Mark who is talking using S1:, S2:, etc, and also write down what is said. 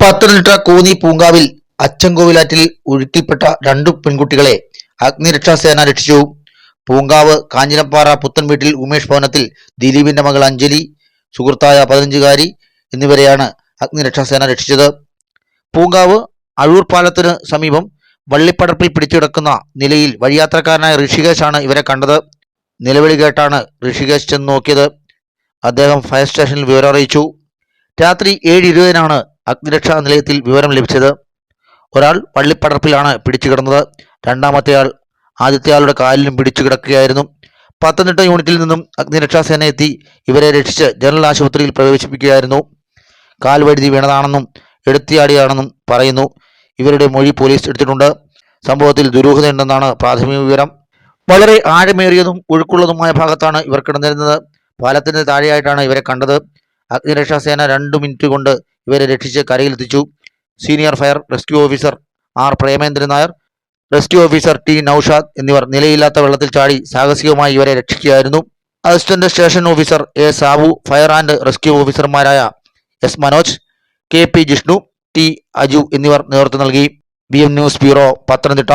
S1: പത്തനംതിട്ട കോന്നി പൂങ്കാവിൽ അച്ചൻകോവിലാറ്റിൽ ഒഴുക്കിൽപ്പെട്ട രണ്ടു പെൺകുട്ടികളെ അഗ്നിരക്ഷാസേന രക്ഷിച്ചു. പൂങ്കാവ് കാഞ്ഞിരപ്പാറ പുത്തൻവീട്ടിൽ ഉമേഷ് ഭവനത്തിൽ ദിലീപിന്റെ മകൾ അഞ്ജലി, സുഹൃത്തായ 15-കാരി എന്നിവരെയാണ് അഗ്നിരക്ഷാസേന രക്ഷിച്ചത്. പൂങ്കാവ് അഴൂർ പാലത്തിന് സമീപം വള്ളിപ്പടർപ്പിൽ പിടിച്ചുകിടക്കുന്ന നിലയിൽ വഴിയാത്രക്കാരനായ ഋഷികേശാണ് ഇവരെ കണ്ടത്. നിലവിളി കേട്ടാണ് ഋഷികേശ് ചെന്ന് നോക്കിയത്. അദ്ദേഹം ഫയർ സ്റ്റേഷനിൽ വിവരം അറിയിച്ചു. രാത്രി 7:20-നാണ് അഗ്നിരക്ഷാ നിലയത്തിൽ വിവരം ലഭിച്ചത്. ഒരാൾ വള്ളിപ്പടർപ്പിലാണ് പിടിച്ചു കിടന്നത്. രണ്ടാമത്തെയാൾ ആദ്യത്തെയാളുടെ കാലിലും പിടിച്ചു കിടക്കുകയായിരുന്നു. പത്തനംതിട്ട യൂണിറ്റിൽ നിന്നും അഗ്നിരക്ഷാസേന എത്തി ഇവരെ രക്ഷിച്ച് ജനറൽ ആശുപത്രിയിൽ പ്രവേശിപ്പിക്കുകയായിരുന്നു. കാൽവഴുതി വീണതാണെന്നും എടുത്തിയാടിയാണെന്നും പറയുന്നു. ഇവരുടെ മൊഴി പോലീസ് എടുത്തിട്ടുണ്ട്. സംഭവത്തിൽ ദുരൂഹതയുണ്ടെന്നാണ് പ്രാഥമിക വിവരം. വളരെ ആഴമേറിയതും ഒഴുക്കുള്ളതുമായ ഭാഗത്താണ് ഇവർ കിടന്നിരുന്നത്. പാലത്തിന് താഴെയായിട്ടാണ് ഇവരെ കണ്ടത്. അഗ്നിരക്ഷാസേന 2 മിനിറ്റ് കൊണ്ട് ഇവരെ രക്ഷിച്ച് കരയിലെത്തിച്ചു. Senior fire rescue officer R Premendran Nair, rescue officer T Naushad എന്നിവർ നിലയില്ലാത്ത വെള്ളത്തിൽ ചാടി സാഹസികമായി ഇവരെ രക്ഷിക്കുകയായിരുന്നു. Assistant station officer A Sabu, fire and rescue ഓഫീസർമാരായ S Manoj, K P Jishnu, T Aju എന്നിവർ നേതൃത്വം നൽകി. BM news bureau, Pathanamthitta.